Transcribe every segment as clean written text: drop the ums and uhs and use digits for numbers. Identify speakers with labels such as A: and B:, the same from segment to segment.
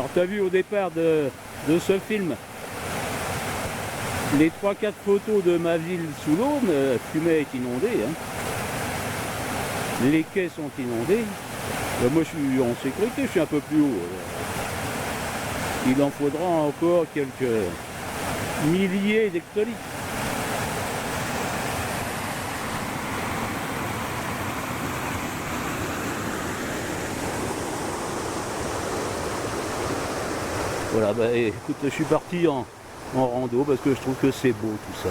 A: Alors tu as vu au départ de ce film, les 3-4 photos de ma ville sous l'eau, Cumet est inondé, hein. Les quais sont inondés. Moi je suis en sécurité, je suis un peu plus haut. Il en faudra encore quelques milliers d'hectolitres. Voilà, bah écoute, je suis parti en rando parce que je trouve que c'est beau tout ça.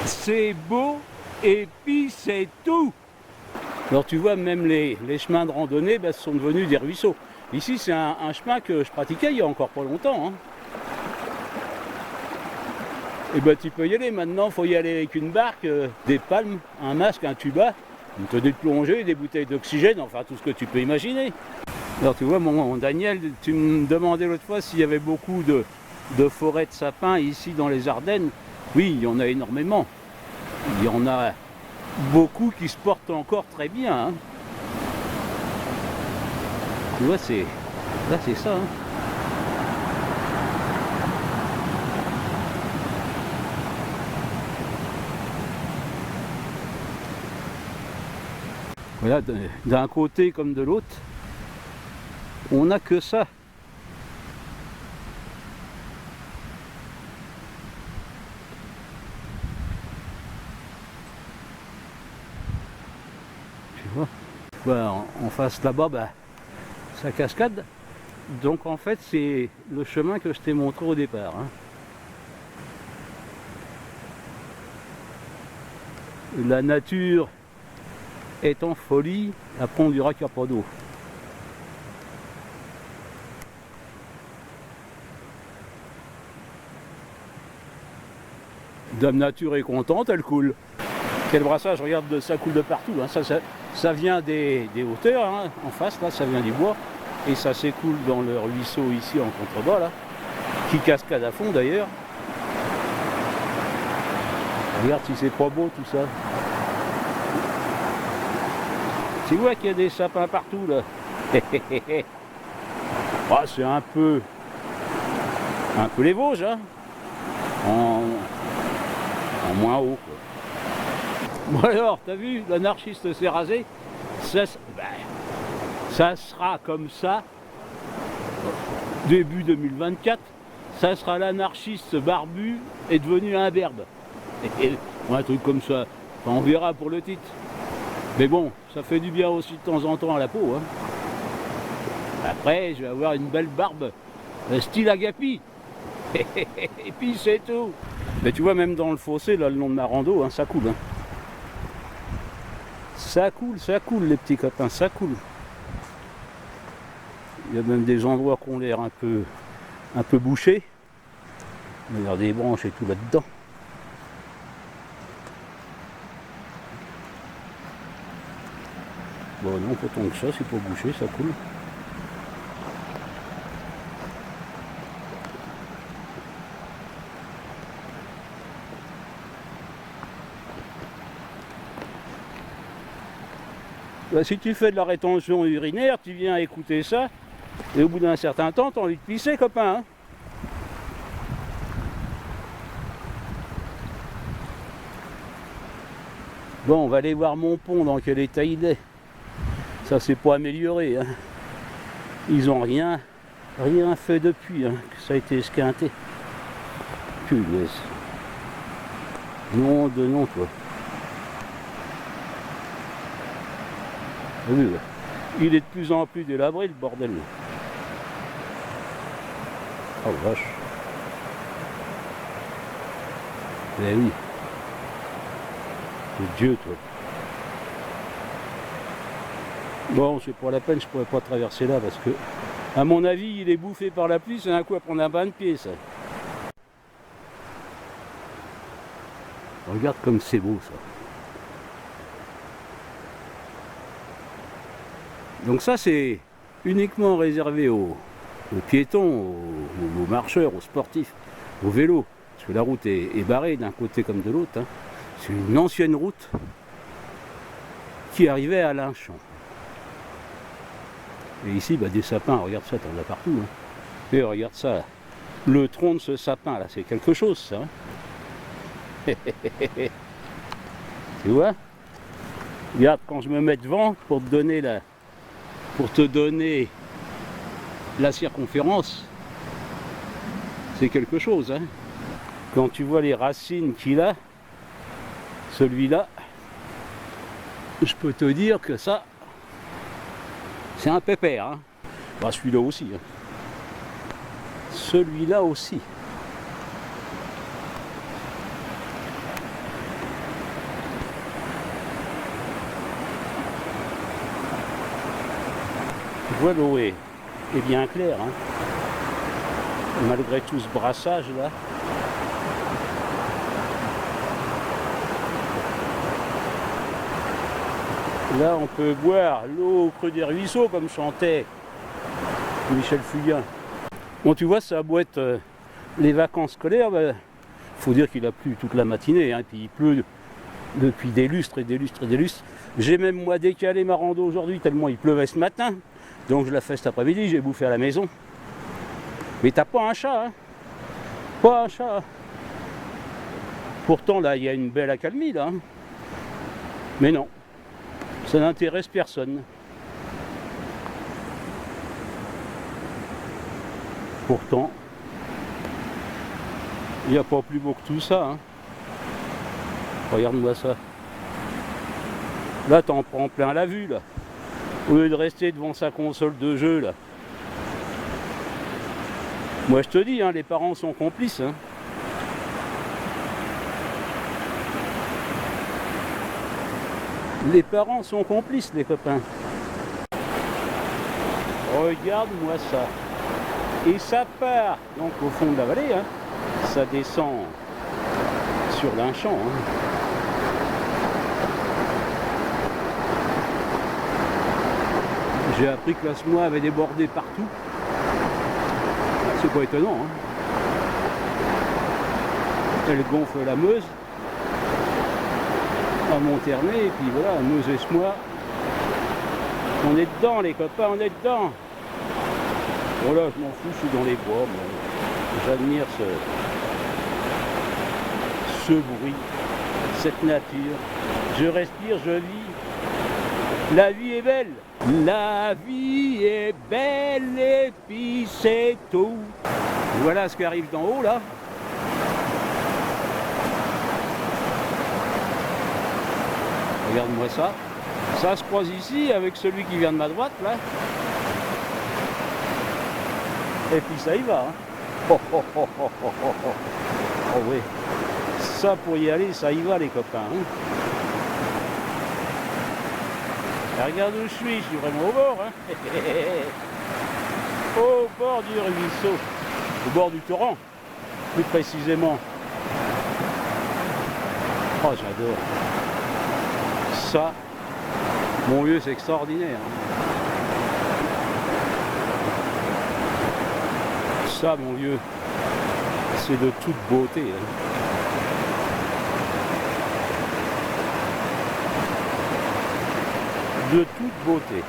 A: C'est beau et puis c'est tout. Alors tu vois, même les chemins de randonnée sont devenus des ruisseaux. Ici c'est un chemin que je pratiquais il y a encore pas longtemps, hein. Et tu peux y aller maintenant, il faut y aller avec une barque, des palmes, un masque, un tuba, une tenue de plongée, des bouteilles d'oxygène, enfin tout ce que tu peux imaginer. Alors tu vois, mon Daniel, tu me demandais l'autre fois s'il y avait beaucoup de forêts de sapins ici dans les Ardennes. Oui, il y en a énormément. Il y en a beaucoup qui se portent encore très bien, hein. Tu vois, là c'est ça, hein. Voilà, d'un côté comme de l'autre, on n'a que ça. Tu vois, en face là-bas, ça cascade. Donc en fait, c'est le chemin que je t'ai montré au départ, hein. La nature est en folie, après on dira qu'il n'y a pas d'eau. Dame Nature est contente, elle coule. Quel brassage, regarde, ça coule de partout, hein. Ça vient des hauteurs, hein. En face, là, ça vient du bois. Et ça s'écoule dans le ruisseau ici en contrebas, là, qui cascade à fond d'ailleurs. Regarde si c'est pas beau tout ça. Tu vois qu'il y a des sapins partout là. Ah, c'est un peu les Vosges, hein, en moins haut, quoi. Bon alors, t'as vu, l'anarchiste s'est rasé. Ça sera comme ça, début 2024, ça sera l'anarchiste barbu est devenu un berbe. Un truc comme ça, enfin, on verra pour le titre. Mais bon, ça fait du bien aussi de temps en temps à la peau, hein. Après, je vais avoir une belle barbe, style Agapi. Et puis c'est tout. Mais tu vois, même dans le fossé, là, le long de ma rando, hein, ça coule, hein. Ça coule, les petits copains, ça coule. Il y a même des endroits qui ont l'air un peu bouchés. Il y a des branches et tout là-dedans. Bon non, pas tant que ça, c'est pas bouché, ça coule. Si tu fais de la rétention urinaire, tu viens écouter ça, et au bout d'un certain temps, tu as envie de pisser, copain, hein. Bon, on va aller voir mon pont dans quel état il est. Ça c'est pas amélioré, hein. Ils ont rien fait depuis, hein, que ça a été esquinté. Punaise. Non de non, toi. Oui, ouais. Il est de plus en plus délabré, le bordel. Oh vache. Eh oui. C'est Dieu, toi. Bon, c'est pas la peine, je pourrais pas traverser là parce que, à mon avis, il est bouffé par la pluie, c'est un coup à prendre un bain de pied, ça. Regarde comme c'est beau, ça. Donc ça, c'est uniquement réservé aux piétons, aux marcheurs, aux sportifs, aux vélos. Parce que la route est barrée d'un côté comme de l'autre, hein. C'est une ancienne route qui arrivait à Linchamp. Et ici, des sapins, regarde ça, t'en as partout, hein. Et regarde ça, là. Le tronc de ce sapin là, c'est quelque chose ça. Hein. Tu vois? Regarde, quand je me mets devant pour te donner la circonférence, c'est quelque chose. Hein. Quand tu vois les racines qu'il a, celui-là, je peux te dire que ça, c'est un pépère. Hein. Bah, celui-là aussi. Hein. Celui-là aussi. Tu vois, l'eau est bien claire. Hein. Malgré tout ce brassage là. Là, on peut boire l'eau au creux des ruisseaux, comme chantait Michel Fugain. Bon, tu vois, ça a beau être les vacances scolaires, faut dire qu'il a plu toute la matinée, hein, puis il pleut depuis des lustres et des lustres et des lustres. J'ai même, moi, décalé ma rando aujourd'hui, tellement il pleuvait ce matin. Donc je la fais cet après-midi, j'ai bouffé à la maison. Mais t'as pas un chat, hein? Pas un chat. Pourtant, là, il y a une belle accalmie, là. Hein. Mais non. Ça n'intéresse personne. Pourtant, il n'y a pas plus beau que tout ça. Hein. Regarde-moi ça. Là, t'en prends plein la vue, là. Au lieu de rester devant sa console de jeu, là. Moi, je te dis, hein, les parents sont complices. Hein. Les parents sont complices, les copains. Regarde-moi ça. Et ça part donc au fond de la vallée. Hein. Ça descend sur d'un champ. Hein. J'ai appris que la Semois avait débordé partout. C'est pas étonnant. Hein. Elle gonfle la Meuse. À Monternay, et puis voilà, Meuse et Semois. On est dedans, les copains, on est dedans. Voilà, je m'en fous, je suis dans les bois. J'admire ce bruit, cette nature. Je respire, je vis. La vie est belle. La vie est belle et puis c'est tout. Voilà ce qui arrive d'en haut là. Regarde-moi ça. Ça se croise ici avec celui qui vient de ma droite là. Et puis ça y va. Hein. Oh, oh, oh, oh, oh, oh, oh. Oh oui. Ça pour y aller, ça y va les copains. Hein. Et regarde où je suis vraiment au bord. Hein. Au bord du ruisseau. Au bord du torrent, plus précisément. Oh j'adore. Ça, mon vieux, c'est extraordinaire. Ça, mon vieux, c'est de toute beauté. Hein. De toute beauté.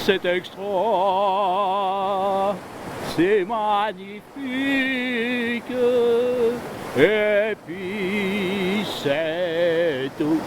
A: C'est extra, c'est magnifique, et puis c'est tout.